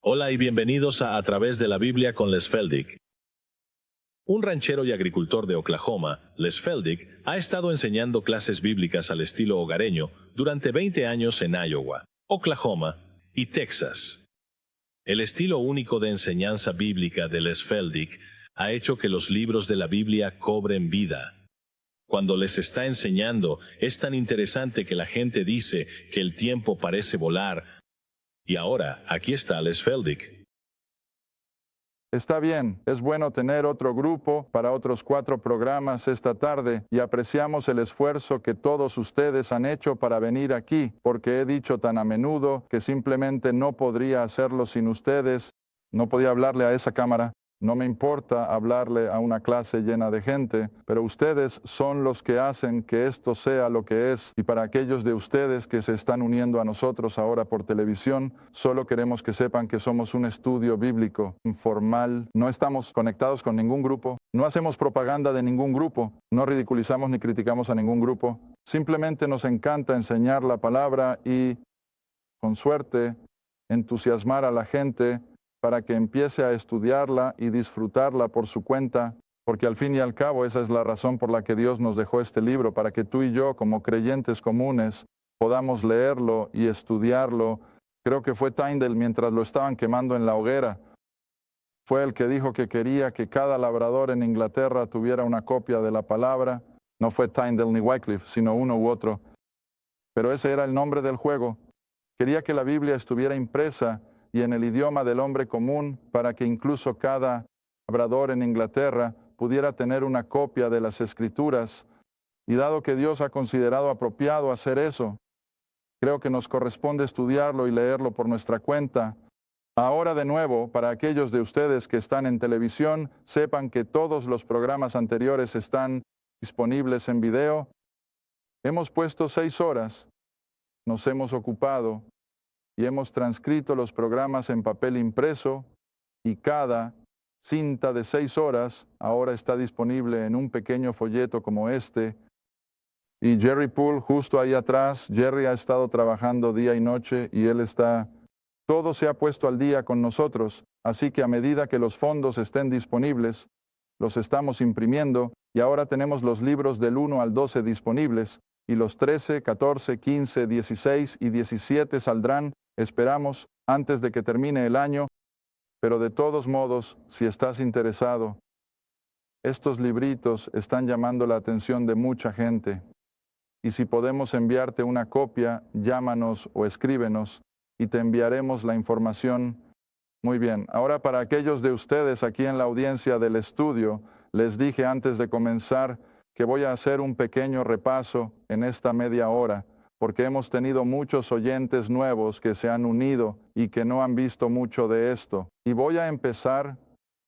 Hola y bienvenidos a Través de la Biblia con Les Feldick. Un ranchero y agricultor de Oklahoma, Les Feldick, ha estado enseñando clases bíblicas al estilo hogareño durante 20 años en Iowa, Oklahoma y Texas. El estilo único de enseñanza bíblica de Les Feldick ha hecho que los libros de la Biblia cobren vida. Cuando les está enseñando, es tan interesante que la gente dice que el tiempo parece volar. Y ahora, aquí está Les Feldick. Está bien, es bueno tener otro grupo para otros 4 programas esta tarde y apreciamos el esfuerzo que todos ustedes han hecho para venir aquí, porque he dicho tan a menudo que simplemente no podría hacerlo sin ustedes. No podía hablarle a esa cámara. No me importa hablarle a una clase llena de gente, pero ustedes son los que hacen que esto sea lo que es. Y para aquellos de ustedes que se están uniendo a nosotros ahora por televisión, solo queremos que sepan que somos un estudio bíblico informal. No estamos conectados con ningún grupo, no hacemos propaganda de ningún grupo, no ridiculizamos ni criticamos a ningún grupo. Simplemente nos encanta enseñar la palabra y, con suerte, entusiasmar a la gente para que empiece a estudiarla y disfrutarla por su cuenta, porque al fin y al cabo esa es la razón por la que Dios nos dejó este libro, para que tú y yo, como creyentes comunes, podamos leerlo y estudiarlo. Creo que fue Tyndale, mientras lo estaban quemando en la hoguera, fue el que dijo que quería que cada labrador en Inglaterra tuviera una copia de la palabra. No fue Tyndale ni Wycliffe, sino uno u otro. Pero ese era el nombre del juego. Quería que la Biblia estuviera impresa y en el idioma del hombre común, para que incluso cada labrador en Inglaterra pudiera tener una copia de las Escrituras. Y dado que Dios ha considerado apropiado hacer eso, creo que nos corresponde estudiarlo y leerlo por nuestra cuenta. Ahora de nuevo, para aquellos de ustedes que están en televisión, sepan que todos los programas anteriores están disponibles en video. Hemos puesto 6 horas, nos hemos ocupado y hemos transcrito los programas en papel impreso, y cada cinta de 6 horas ahora está disponible en un pequeño folleto como este. Y Jerry Poole, justo ahí atrás, Jerry ha estado trabajando día y noche y todo se ha puesto al día con nosotros, así que a medida que los fondos estén disponibles, los estamos imprimiendo y ahora tenemos los libros del 1 al 12 disponibles y los 13, 14, 15, 16 y 17 saldrán, esperamos, antes de que termine el año, pero de todos modos, si estás interesado, estos libritos están llamando la atención de mucha gente. Y si podemos enviarte una copia, llámanos o escríbenos y te enviaremos la información. Muy bien, ahora para aquellos de ustedes aquí en la audiencia del estudio, les dije antes de comenzar que voy a hacer un pequeño repaso en esta media hora, porque hemos tenido muchos oyentes nuevos que se han unido y que no han visto mucho de esto. Y voy a empezar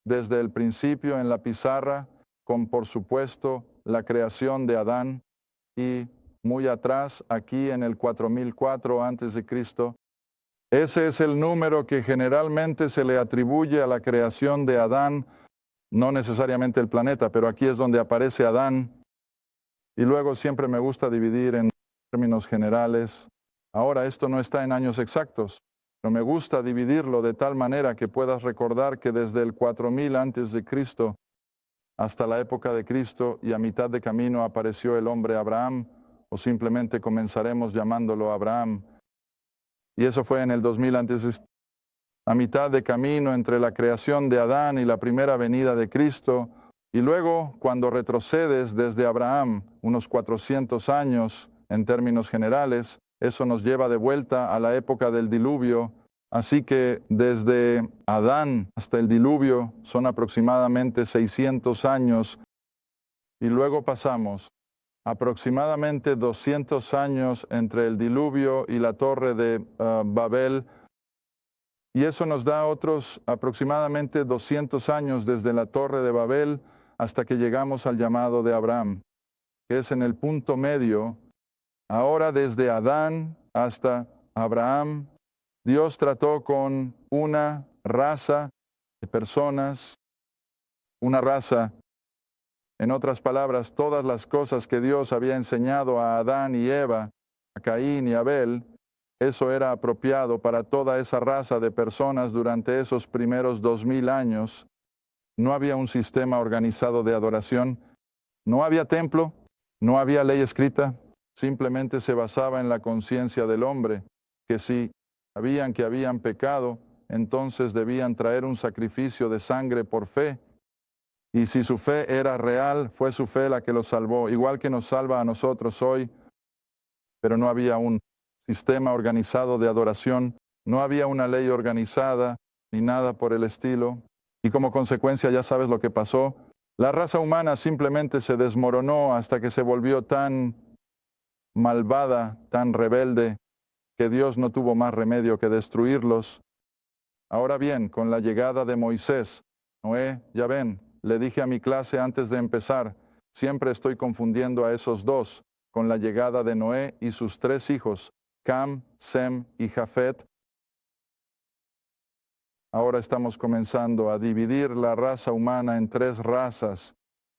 desde el principio en la pizarra con, por supuesto, la creación de Adán y muy atrás, aquí en el 4004 a.C., ese es el número que generalmente se le atribuye a la creación de Adán, no necesariamente el planeta, pero aquí es donde aparece Adán. Y luego siempre me gusta dividir en términos generales. Ahora, esto no está en años exactos, pero me gusta dividirlo de tal manera que puedas recordar que desde el 4000 antes de Cristo hasta la época de Cristo y a mitad de camino apareció el hombre Abraham, o simplemente comenzaremos llamándolo Abraham. Y eso fue en el 2000 antes, a mitad de camino entre la creación de Adán y la primera venida de Cristo. Y luego, cuando retrocedes desde Abraham unos 400 años en términos generales, eso nos lleva de vuelta a la época del diluvio. Así que desde Adán hasta el diluvio son aproximadamente 600 años. Y luego pasamos aproximadamente 200 años entre el diluvio y la torre de Babel, y eso nos da otros aproximadamente 200 años desde la torre de Babel hasta que llegamos al llamado de Abraham, que es en el punto medio. Ahora desde Adán hasta Abraham, Dios trató con una raza de personas, una raza. En otras palabras, todas las cosas que Dios había enseñado a Adán y Eva, a Caín y Abel, Eso era apropiado para toda esa raza de personas durante esos primeros 2000 años. No había un sistema organizado de adoración, no había templo, no había ley escrita, simplemente se basaba en la conciencia del hombre, que si sabían que habían pecado, entonces debían traer un sacrificio de sangre por fe. Y si su fe era real, fue su fe la que los salvó, igual que nos salva a nosotros hoy. Pero no había un sistema organizado de adoración, no había una ley organizada, ni nada por el estilo. Y como consecuencia ya sabes lo que pasó. La raza humana simplemente se desmoronó hasta que se volvió tan malvada, tan rebelde, que Dios no tuvo más remedio que destruirlos. Ahora bien, con la llegada de Moisés, Noé, ya ven, le dije a mi clase antes de empezar, siempre estoy confundiendo a esos dos, con la llegada de Noé y sus 3 hijos, Cam, Sem y Jafet. Ahora estamos comenzando a dividir la raza humana en 3 razas,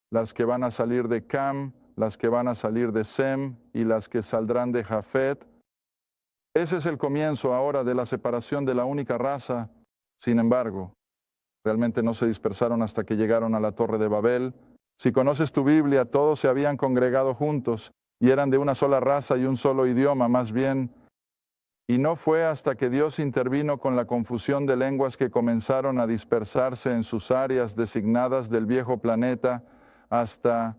las que van a salir de Cam, las que van a salir de Sem y las que saldrán de Jafet. Ese es el comienzo ahora de la separación de la única raza. Sin embargo, realmente no se dispersaron hasta que llegaron a la Torre de Babel. Si conoces tu Biblia, todos se habían congregado juntos y eran de una sola raza y un solo idioma, más bien. Y no fue hasta que Dios intervino con la confusión de lenguas que comenzaron a dispersarse en sus áreas designadas del viejo planeta hasta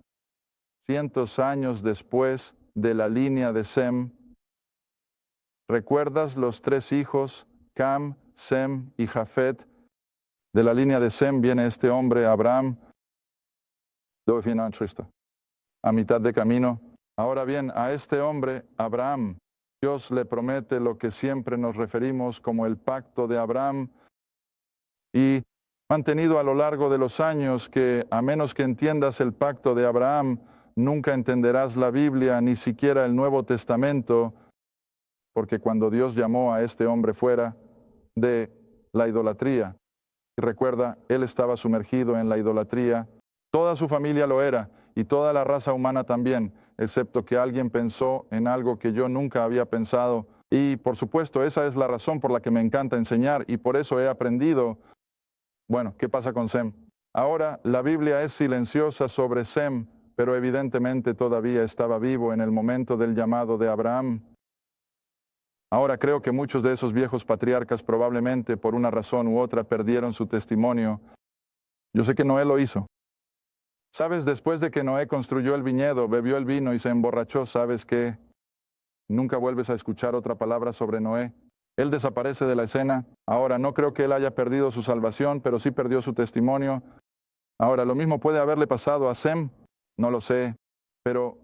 cientos años después de la línea de Sem. ¿Recuerdas los 3 hijos, Cam, Sem y Jafet? De la línea de Sem viene este hombre, Abraham, a mitad de camino. Ahora bien, a este hombre, Abraham, Dios le promete lo que siempre nos referimos como el pacto de Abraham, y mantenido a lo largo de los años que, a menos que entiendas el pacto de Abraham, nunca entenderás la Biblia, ni siquiera el Nuevo Testamento, porque cuando Dios llamó a este hombre fuera de la idolatría, y recuerda, él estaba sumergido en la idolatría, toda su familia lo era, y toda la raza humana también, excepto que alguien pensó en algo que yo nunca había pensado. Y por supuesto, esa es la razón por la que me encanta enseñar, y por eso he aprendido. Bueno, ¿qué pasa con Sem? Ahora, la Biblia es silenciosa sobre Sem, pero evidentemente todavía estaba vivo en el momento del llamado de Abraham. Ahora creo que muchos de esos viejos patriarcas probablemente por una razón u otra perdieron su testimonio. Yo sé que Noé lo hizo. Sabes, después de que Noé construyó el viñedo, bebió el vino y se emborrachó, ¿sabes qué? Nunca vuelves a escuchar otra palabra sobre Noé. Él desaparece de la escena. Ahora, no creo que él haya perdido su salvación, pero sí perdió su testimonio. Ahora, lo mismo puede haberle pasado a Sem, no lo sé. Pero,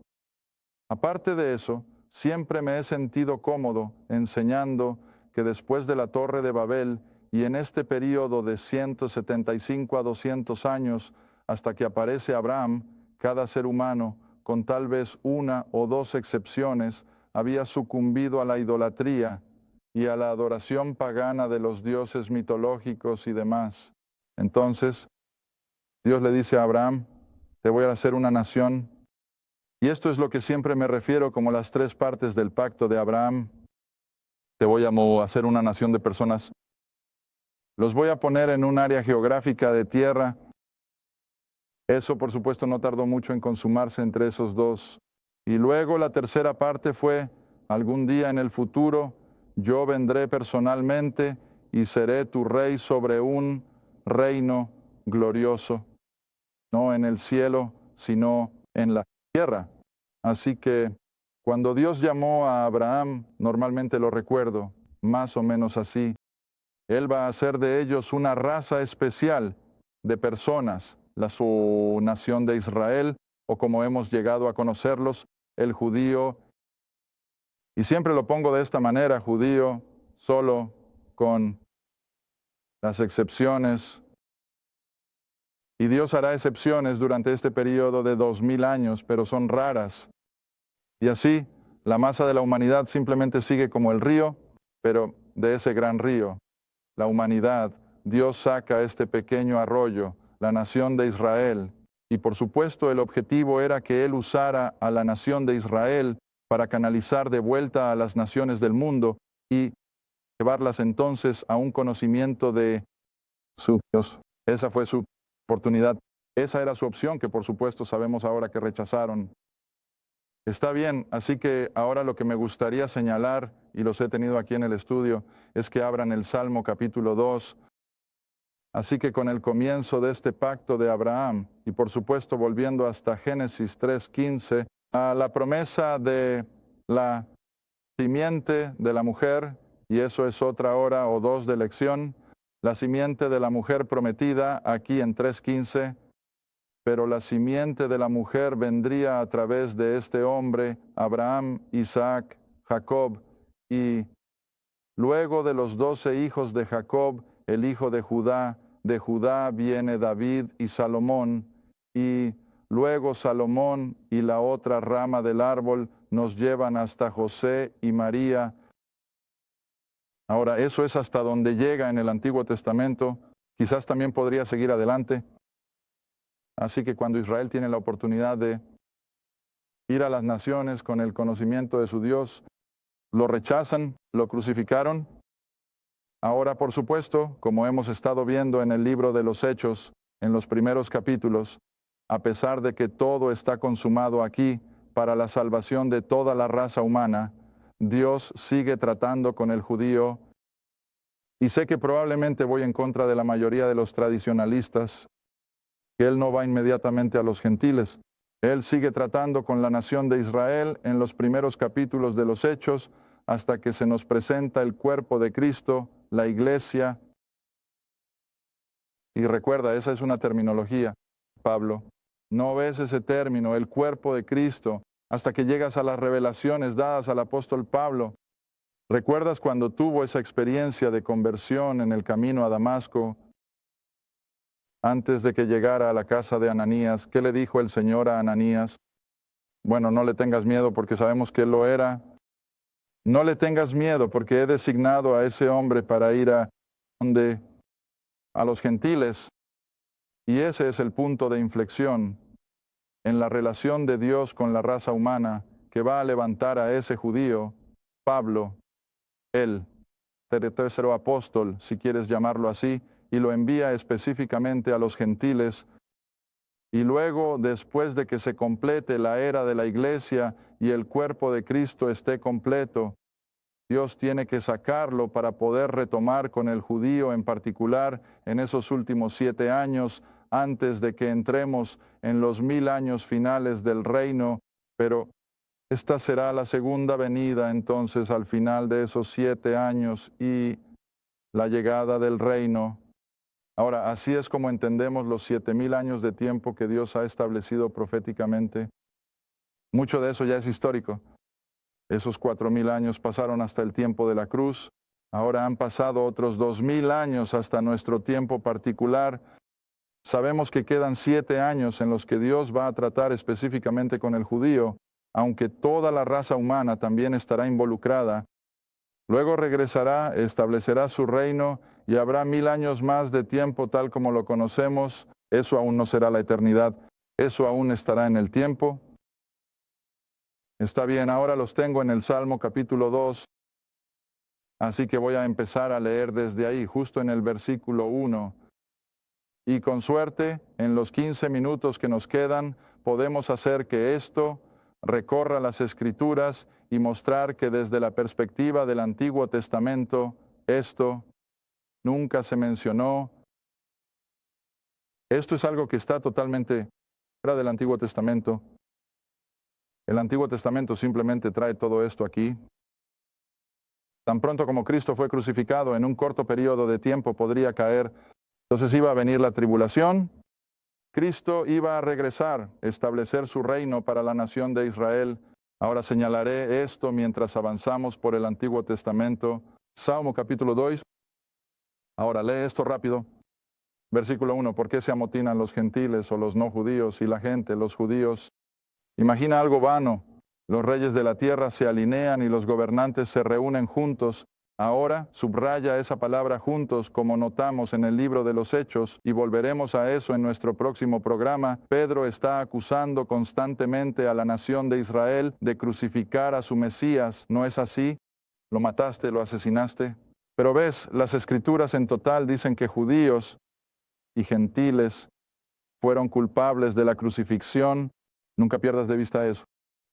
aparte de eso, siempre me he sentido cómodo enseñando que después de la Torre de Babel y en este período de 175 a 200 años, hasta que aparece Abraham, cada ser humano, con tal vez 1 o 2 excepciones, había sucumbido a la idolatría y a la adoración pagana de los dioses mitológicos y demás. Entonces, Dios le dice a Abraham, te voy a hacer una nación. Y esto es lo que siempre me refiero como las 3 partes del pacto de Abraham. Te voy a hacer una nación de personas. Los voy a poner en un área geográfica de tierra. Eso, por supuesto, no tardó mucho en consumarse entre esos 2. Y luego la tercera parte fue, algún día en el futuro, yo vendré personalmente y seré tu rey sobre un reino glorioso, no en el cielo, sino en la tierra. Así que cuando Dios llamó a Abraham, normalmente lo recuerdo, más o menos así. Él va a hacer de ellos una raza especial de personas, su nación de Israel, o como hemos llegado a conocerlos, el judío. Y siempre lo pongo de esta manera, judío, solo con las excepciones. Y Dios hará excepciones durante este periodo de 2000 años, pero son raras. Y así, la masa de la humanidad simplemente sigue como el río, pero de ese gran río, la humanidad, Dios saca este pequeño arroyo, la nación de Israel. Y por supuesto el objetivo era que Él usara a la nación de Israel para canalizar de vuelta a las naciones del mundo y llevarlas entonces a un conocimiento de su Dios. Esa fue su oportunidad. Esa era su opción, que por supuesto sabemos ahora que rechazaron. Está bien, así que ahora lo que me gustaría señalar, y los he tenido aquí en el estudio, es que abran el Salmo capítulo 2. Así que con el comienzo de este pacto de Abraham, y por supuesto volviendo hasta Génesis 3:15, a la promesa de la simiente de la mujer, y eso es otra hora o dos de lección, la simiente de la mujer prometida aquí en 3:15, pero la simiente de la mujer vendría a través de este hombre, Abraham, Isaac, Jacob, y luego de los 12 hijos de Jacob, el hijo de Judá viene David y Salomón, y luego Salomón y la otra rama del árbol nos llevan hasta José y María. Ahora, eso es hasta donde llega en el Antiguo Testamento. Quizás también podría seguir adelante. Así que cuando Israel tiene la oportunidad de ir a las naciones con el conocimiento de su Dios, lo rechazan, lo crucificaron. Ahora, por supuesto, como hemos estado viendo en el libro de los Hechos, en los primeros capítulos, a pesar de que todo está consumado aquí para la salvación de toda la raza humana, Dios sigue tratando con el judío. Y sé que probablemente voy en contra de la mayoría de los tradicionalistas, que Él no va inmediatamente a los gentiles. Él sigue tratando con la nación de Israel en los primeros capítulos de los Hechos, hasta que se nos presenta el cuerpo de Cristo, la iglesia. Y recuerda, esa es una terminología, Pablo. No ves ese término, el cuerpo de Cristo, hasta que llegas a las revelaciones dadas al apóstol Pablo. ¿Recuerdas cuando tuvo esa experiencia de conversión en el camino a Damasco? Antes de que llegara a la casa de Ananías, ¿qué le dijo el Señor a Ananías? Bueno, no le tengas miedo porque sabemos que él lo era. No le tengas miedo porque he designado a ese hombre para ir a los gentiles. Y ese es el punto de inflexión en la relación de Dios con la raza humana, que va a levantar a ese judío, Pablo, el tercero apóstol, si quieres llamarlo así, y lo envía específicamente a los gentiles. Y luego, después de que se complete la era de la iglesia y el cuerpo de Cristo esté completo, Dios tiene que sacarlo para poder retomar con el judío en particular en esos últimos 7 años, antes de que entremos en los 1000 años finales del reino. Pero esta será la segunda venida entonces al final de esos 7 años y la llegada del reino. Ahora, así es como entendemos los 7000 años de tiempo que Dios ha establecido proféticamente. Mucho de eso ya es histórico. Esos 4000 años pasaron hasta el tiempo de la cruz. Ahora han pasado otros 2000 años hasta nuestro tiempo particular. Sabemos que quedan 7 años en los que Dios va a tratar específicamente con el judío, aunque toda la raza humana también estará involucrada. Luego regresará, establecerá su reino y habrá 1000 años más de tiempo tal como lo conocemos. Eso aún no será la eternidad. Eso aún estará en el tiempo. Está bien, ahora los tengo en el Salmo capítulo 2. Así que voy a empezar a leer desde ahí, justo en el versículo 1. Y con suerte, en los 15 minutos que nos quedan, podemos hacer que esto recorra las Escrituras y mostrar que desde la perspectiva del Antiguo Testamento, esto nunca se mencionó. Esto es algo que está totalmente fuera del Antiguo Testamento. El Antiguo Testamento simplemente trae todo esto aquí. Tan pronto como Cristo fue crucificado, en un corto periodo de tiempo podría caer. Entonces iba a venir la tribulación. Cristo iba a regresar, establecer su reino para la nación de Israel. Ahora señalaré esto mientras avanzamos por el Antiguo Testamento. Salmo capítulo 2. Ahora lee esto rápido. Versículo 1. ¿Por qué se amotinan los gentiles o los no judíos y la gente, los judíos? Imagina algo vano. Los reyes de la tierra se alinean y los gobernantes se reúnen juntos. Ahora subraya esa palabra juntos, como notamos en el libro de los Hechos, y volveremos a eso en nuestro próximo programa. Pedro está acusando constantemente a la nación de Israel de crucificar a su Mesías. ¿No es así? lo mataste, lo asesinaste. Pero ves, las escrituras en total dicen que judíos y gentiles fueron culpables de la crucifixión. Nunca pierdas de vista eso.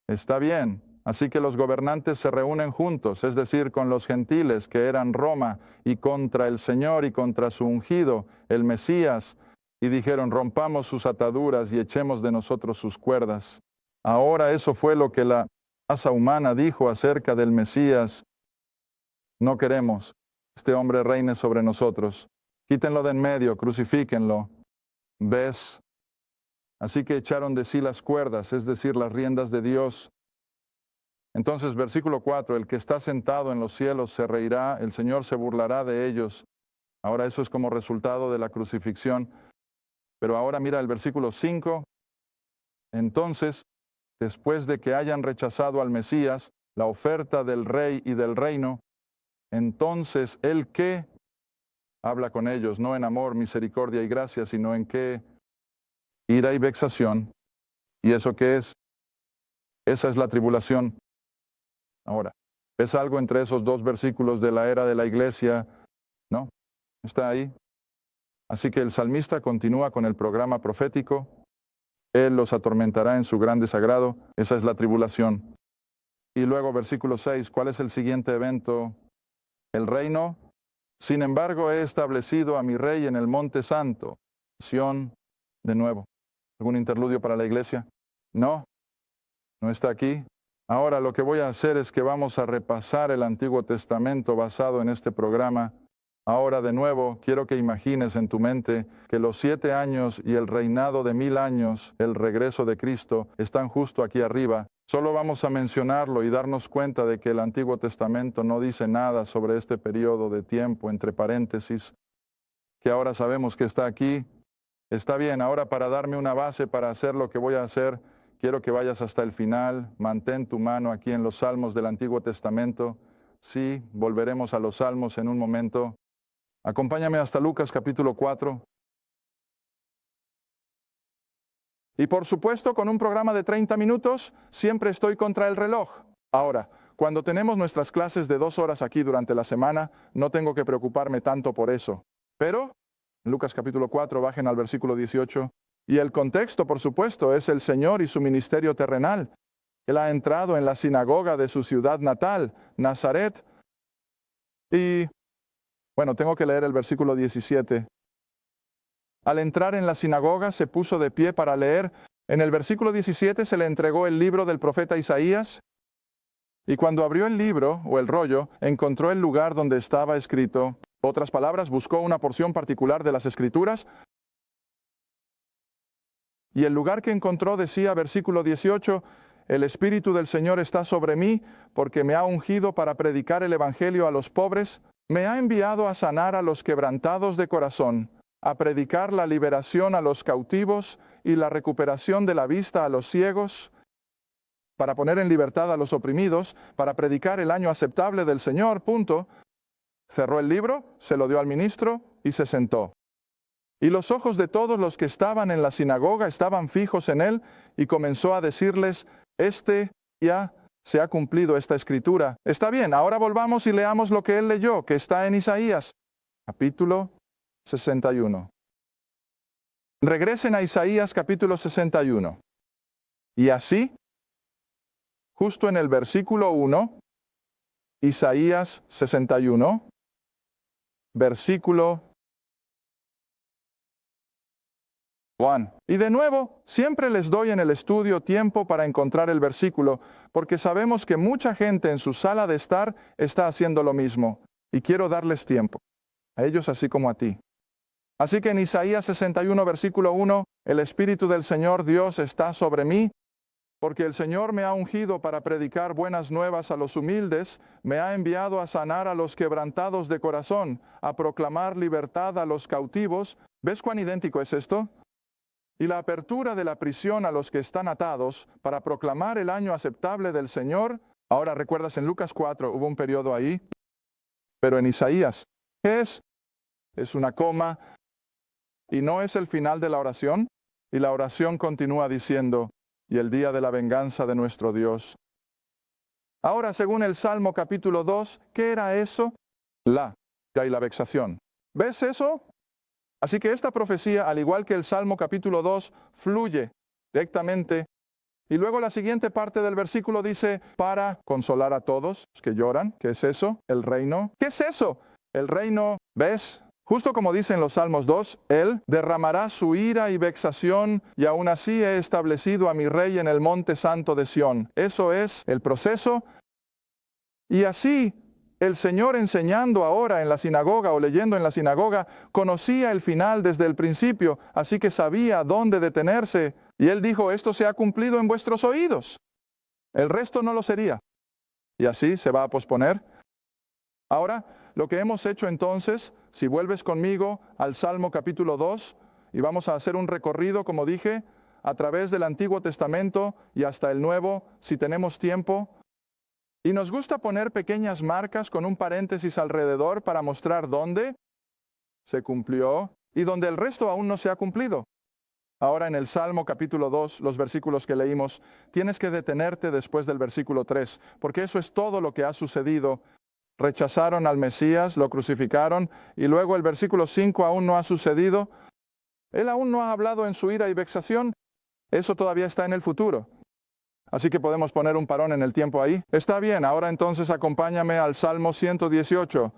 Está bien. Así que los gobernantes se reúnen juntos, es decir, con los gentiles que eran Roma, y contra el Señor y contra su ungido, el Mesías, y dijeron, rompamos sus ataduras y echemos de nosotros sus cuerdas. Ahora eso fue lo que la raza humana dijo acerca del Mesías. No queremos que este hombre reine sobre nosotros. Quítenlo de en medio, crucifíquenlo. ¿Ves? Así que echaron de sí las cuerdas, es decir, las riendas de Dios. Entonces, versículo 4, el que está sentado en los cielos se reirá, el Señor se burlará de ellos. Ahora eso es como resultado de la crucifixión. Pero ahora mira el versículo 5. Entonces, después de que hayan rechazado al Mesías, la oferta del rey y del reino, entonces el que habla con ellos, no en amor, misericordia y gracia, sino en qué ira y vexación. ¿Y eso qué es? Esa es la tribulación. Ahora, ¿ves algo entre esos dos versículos de la era de la iglesia? ¿No? ¿Está ahí? Así que el salmista continúa con el programa profético. Él los atormentará en su gran desagrado. Esa es la tribulación. Y luego, versículo 6, ¿cuál es el siguiente evento? El reino. Sin embargo, he establecido a mi rey en el monte santo, Sión, de nuevo. ¿Algún interludio para la iglesia? No, no está aquí. Ahora lo que voy a hacer es que vamos a repasar el Antiguo Testamento basado en este programa. Ahora de nuevo, quiero que imagines en tu mente que los 7 años y el reinado de 1000 años, el regreso de Cristo, están justo aquí arriba. Solo vamos a mencionarlo y darnos cuenta de que el Antiguo Testamento no dice nada sobre este periodo de tiempo, entre paréntesis, que ahora sabemos que está aquí. Está bien, ahora para darme una base para hacer lo que voy a hacer, quiero que vayas hasta el final. Mantén tu mano aquí en los Salmos del Antiguo Testamento. Sí, volveremos a los Salmos en un momento. Acompáñame hasta Lucas capítulo 4. Y por supuesto, con un programa de 30 minutos, siempre estoy contra el reloj. Ahora, cuando tenemos nuestras clases de 2 horas aquí durante la semana, no tengo que preocuparme tanto por eso. Pero, en Lucas capítulo 4, bajen al versículo 18. Y el contexto, por supuesto, es el Señor y su ministerio terrenal. Él ha entrado en la sinagoga de su ciudad natal, Nazaret. Y, bueno, tengo que leer el versículo 17. Al entrar en la sinagoga se puso de pie para leer. En el versículo 17 se le entregó el libro del profeta Isaías. Y cuando abrió el libro, o el rollo, encontró el lugar donde estaba escrito. Otras palabras, buscó una porción particular de las Escrituras. Y el lugar que encontró decía, versículo 18, el Espíritu del Señor está sobre mí, porque me ha ungido para predicar el Evangelio a los pobres, me ha enviado a sanar a los quebrantados de corazón, a predicar la liberación a los cautivos y la recuperación de la vista a los ciegos, para poner en libertad a los oprimidos, para predicar el año aceptable del Señor, punto. Cerró el libro, se lo dio al ministro y se sentó. Y los ojos de todos los que estaban en la sinagoga estaban fijos en él, y comenzó a decirles, ya se ha cumplido esta escritura. Está bien, ahora volvamos y leamos lo que él leyó, que está en Isaías, capítulo 61. Regresen a Isaías capítulo 61. Y así, justo en el versículo 1, Isaías 61, versículo 1. Y de nuevo, siempre les doy en el estudio tiempo para encontrar el versículo, porque sabemos que mucha gente en su sala de estar está haciendo lo mismo, y quiero darles tiempo, a ellos así como a ti. Así que en Isaías 61, versículo 1, el Espíritu del Señor Dios está sobre mí, porque el Señor me ha ungido para predicar buenas nuevas a los humildes, me ha enviado a sanar a los quebrantados de corazón, a proclamar libertad a los cautivos. ¿Ves cuán idéntico es esto? Y la apertura de la prisión a los que están atados, para proclamar el año aceptable del Señor. Ahora recuerdas, en Lucas 4 hubo un periodo ahí, pero en Isaías, ¿qué es? Es una coma, y no es el final de la oración, y la oración continúa diciendo, y el día de la venganza de nuestro Dios. Ahora, según el Salmo capítulo 2, ¿qué era eso? La ira y la vexación. ¿Ves eso? Así que esta profecía, al igual que el Salmo capítulo 2, fluye directamente. Y luego la siguiente parte del versículo dice, para consolar a todos los que lloran. ¿Qué es eso? El reino. ¿Qué es eso? El reino, ¿ves? Justo como dice en los Salmos 2, Él derramará su ira y vexación, y aún así he establecido a mi rey en el monte santo de Sión. Eso es el proceso. Y así, el Señor enseñando ahora en la sinagoga o leyendo en la sinagoga, conocía el final desde el principio, así que sabía dónde detenerse. Y Él dijo, esto se ha cumplido en vuestros oídos. El resto no lo sería. Y así se va a posponer. Ahora, lo que hemos hecho entonces, si vuelves conmigo al Salmo capítulo 2, y vamos a hacer un recorrido, como dije, a través del Antiguo Testamento y hasta el Nuevo, si tenemos tiempo. Y nos gusta poner pequeñas marcas con un paréntesis alrededor para mostrar dónde se cumplió y dónde el resto aún no se ha cumplido. Ahora en el Salmo capítulo 2, los versículos que leímos, tienes que detenerte después del versículo 3, porque eso es todo lo que ha sucedido. Rechazaron al Mesías, lo crucificaron, y luego el versículo 5 aún no ha sucedido. Él aún no ha hablado en su ira y vexación. Eso todavía está en el futuro. Así que podemos poner un parón en el tiempo ahí. Está bien, ahora entonces acompáñame al Salmo 118.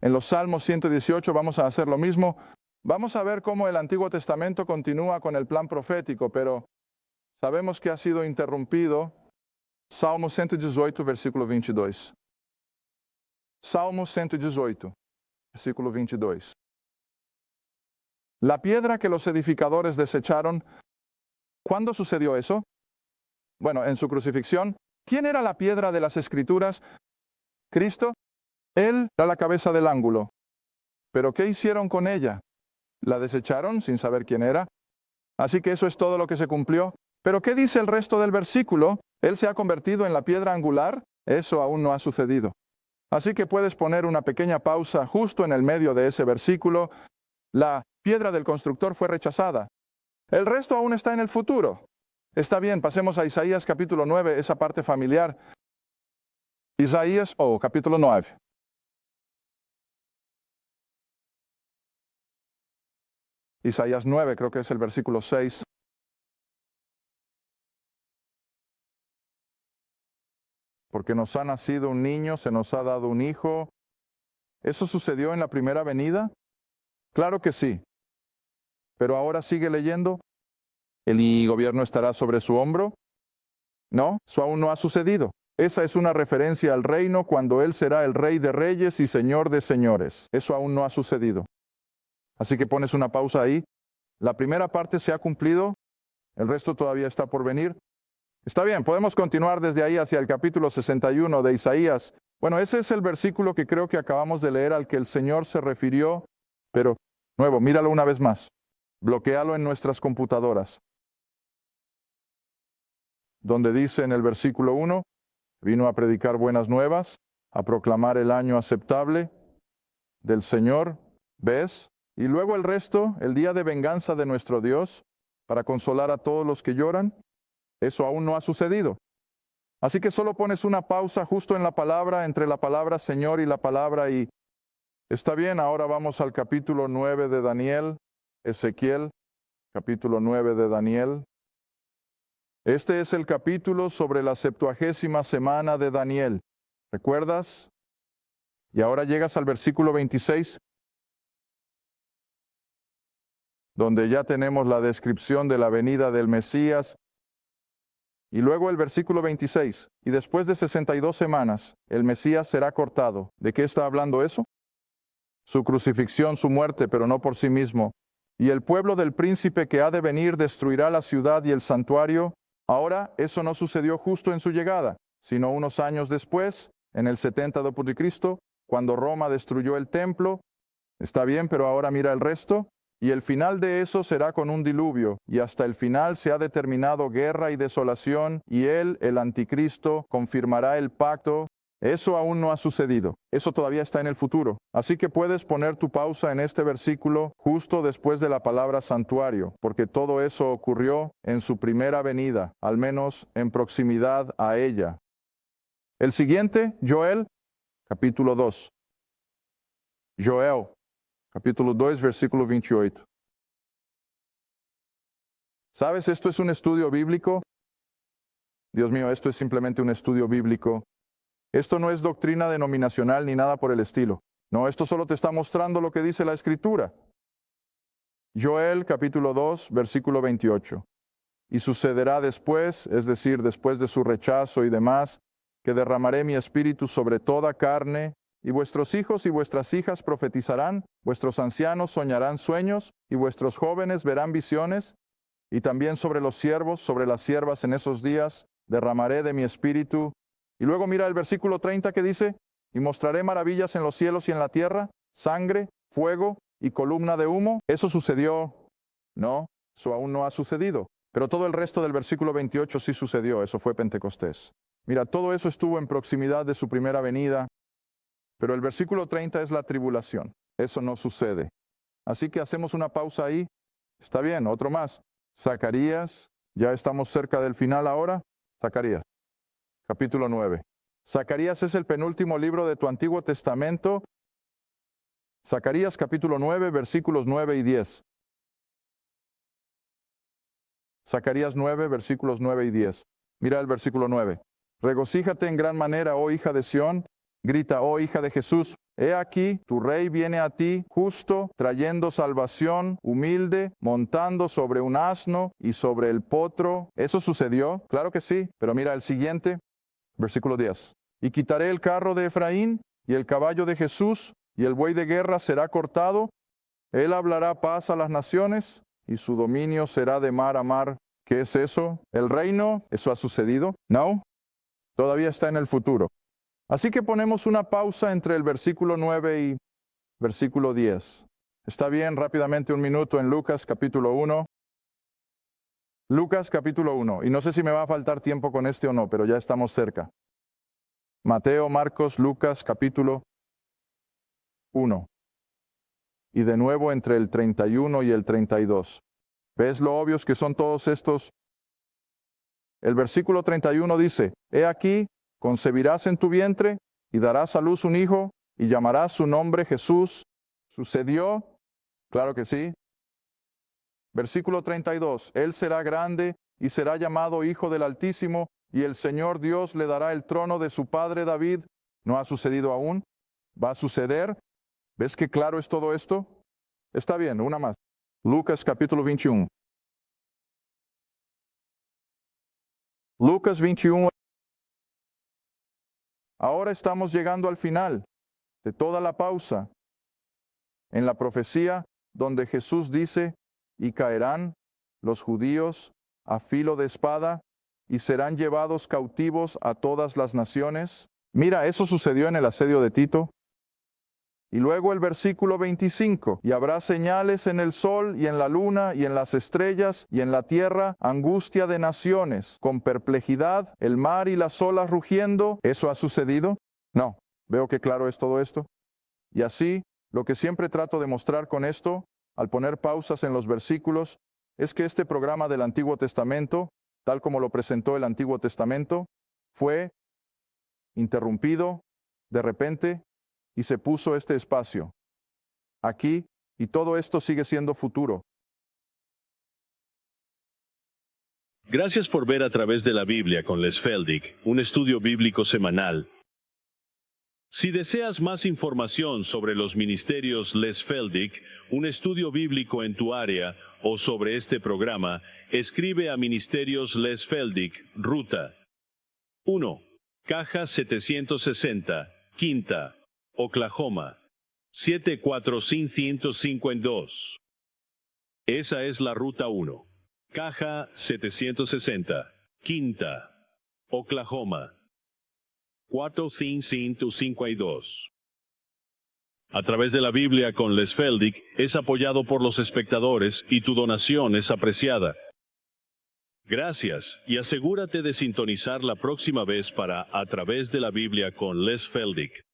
En los Salmos 118 vamos a hacer lo mismo. Vamos a ver cómo el Antiguo Testamento continúa con el plan profético, pero sabemos que ha sido interrumpido. Salmo 118, versículo 22. Salmo 118, versículo 22. La piedra que los edificadores desecharon, ¿cuándo sucedió eso? Bueno, en su crucifixión. ¿Quién era la piedra de las Escrituras? Cristo. Él era la cabeza del ángulo. ¿Pero qué hicieron con ella? La desecharon sin saber quién era. Así que eso es todo lo que se cumplió. ¿Pero qué dice el resto del versículo? ¿Él se ha convertido en la piedra angular? Eso aún no ha sucedido. Así que puedes poner una pequeña pausa justo en el medio de ese versículo. La piedra del constructor fue rechazada. El resto aún está en el futuro. Está bien, pasemos a Isaías capítulo 9, esa parte familiar. Isaías, capítulo 9. Isaías 9, creo que es el versículo 6. Porque nos ha nacido un niño, se nos ha dado un hijo. ¿Eso sucedió en la primera venida? Claro que sí. Pero ahora sigue leyendo. ¿El gobierno estará sobre su hombro? No, eso aún no ha sucedido. Esa es una referencia al reino cuando Él será el Rey de Reyes y Señor de Señores. Eso aún no ha sucedido. Así que pones una pausa ahí. La primera parte se ha cumplido, el resto todavía está por venir. Está bien, podemos continuar desde ahí hacia el capítulo 61 de Isaías. Bueno, ese es el versículo que creo que acabamos de leer al que el Señor se refirió, pero, nuevo, míralo una vez más. Bloquéalo en nuestras computadoras. Donde dice en el versículo 1, vino a predicar buenas nuevas, a proclamar el año aceptable del Señor, ¿ves? Y luego el resto, el día de venganza de nuestro Dios, para consolar a todos los que lloran. Eso aún no ha sucedido. Así que solo pones una pausa justo en la palabra, entre la palabra Señor y la palabra y está bien, ahora vamos al capítulo 9 de Daniel, Ezequiel, capítulo 9 de Daniel. Este es el capítulo sobre la 70ª semana de Daniel. ¿Recuerdas? Y ahora llegas al versículo 26, donde ya tenemos la descripción de la venida del Mesías. Y luego el versículo 26, y después de 62 semanas, el Mesías será cortado. ¿De qué está hablando eso? Su crucifixión, su muerte, pero no por sí mismo. Y el pueblo del príncipe que ha de venir destruirá la ciudad y el santuario. Ahora, eso no sucedió justo en su llegada, sino unos años después, en el 70 después de Cristo, cuando Roma destruyó el templo. Está bien, pero ahora mira el resto. Y el final de eso será con un diluvio, y hasta el final se ha determinado guerra y desolación, y él, el anticristo, confirmará el pacto Eso aún no ha sucedido. Eso todavía está en el futuro. Así que puedes poner tu pausa en este versículo justo después de la palabra santuario, porque todo eso ocurrió en su primera venida, al menos en proximidad a ella. El siguiente, Joel, capítulo 2. Joel, capítulo 2, versículo 28. ¿Sabes? Esto es un estudio bíblico. Dios mío, esto es simplemente un estudio bíblico. Esto no es doctrina denominacional ni nada por el estilo. No, esto solo te está mostrando lo que dice la Escritura. Joel capítulo 2, versículo 28. Y sucederá después, es decir, después de su rechazo y demás, que derramaré mi espíritu sobre toda carne, y vuestros hijos y vuestras hijas profetizarán, vuestros ancianos soñarán sueños, y vuestros jóvenes verán visiones, y también sobre los siervos, sobre las siervas en esos días, derramaré de mi espíritu. Y luego mira el versículo 30 que dice, y mostraré maravillas en los cielos y en la tierra, sangre, fuego y columna de humo. ¿Eso sucedió? No, eso aún no ha sucedido. Pero todo el resto del versículo 28 sí sucedió, eso fue Pentecostés. Mira, todo eso estuvo en proximidad de su primera venida, pero el versículo 30 es la tribulación. Eso no sucede. Así que hacemos una pausa ahí. Está bien, otro más. Zacarías, ya estamos cerca del final ahora. Zacarías. Capítulo 9. Zacarías es el penúltimo libro de tu Antiguo Testamento. Zacarías capítulo 9, versículos 9 y 10. Zacarías 9, versículos 9 y 10. Mira el versículo 9. Regocíjate en gran manera, oh hija de Sión. Grita, oh hija de Jesús. He aquí, tu rey viene a ti, justo, trayendo salvación, humilde, montando sobre un asno y sobre el potro. ¿Eso sucedió? Claro que sí, pero mira el siguiente. Versículo 10. Y quitaré el carro de Efraín y el caballo de Jesús, y el buey de guerra será cortado. Él hablará paz a las naciones, y su dominio será de mar a mar. ¿Qué es eso? ¿El reino? ¿Eso ha sucedido? No. Todavía está en el futuro. Así que ponemos una pausa entre el versículo 9 y versículo 10. ¿Está bien? Rápidamente un minuto en Lucas capítulo 1. Lucas capítulo 1. Y no sé si me va a faltar tiempo con este o no, pero ya estamos cerca. Mateo, Marcos, Lucas capítulo 1. Y de nuevo entre el 31 y el 32. ¿Ves lo obvios que son todos estos? El versículo 31 dice, He aquí, concebirás en tu vientre y darás a luz un hijo y llamarás su nombre Jesús. ¿Sucedió? Claro que sí. Versículo 32, Él será grande y será llamado Hijo del Altísimo, y el Señor Dios le dará el trono de su padre David. ¿No ha sucedido aún? ¿Va a suceder? ¿Ves qué claro es todo esto? Está bien, una más. Lucas capítulo 21. Lucas 21. Ahora estamos llegando al final de toda la pausa en la profecía donde Jesús dice, y caerán los judíos a filo de espada y serán llevados cautivos a todas las naciones. Mira, eso sucedió en el asedio de Tito. Y luego el versículo 25, y habrá señales en el sol y en la luna y en las estrellas y en la tierra, angustia de naciones, con perplejidad, el mar y las olas rugiendo. ¿Eso ha sucedido? No. ¿Veo que claro es todo esto? Y así, lo que siempre trato de mostrar con esto, al poner pausas en los versículos, es que este programa del Antiguo Testamento, tal como lo presentó el Antiguo Testamento, fue interrumpido de repente y se puso este espacio aquí, y todo esto sigue siendo futuro. Gracias por ver a través de la Biblia con Les Feldick, un estudio bíblico semanal. Si deseas más información sobre los ministerios Les Feldick, un estudio bíblico en tu área, o sobre este programa, escribe a Ministerios Les Feldick, Ruta 1, Caja 760, Quinta, Oklahoma 74552. Esa es la Ruta 1, Caja 760, Quinta, Oklahoma 45552. A través de la Biblia con Les Feldick es apoyado por los espectadores y tu donación es apreciada. Gracias, y asegúrate de sintonizar la próxima vez para A través de la Biblia con Les Feldick.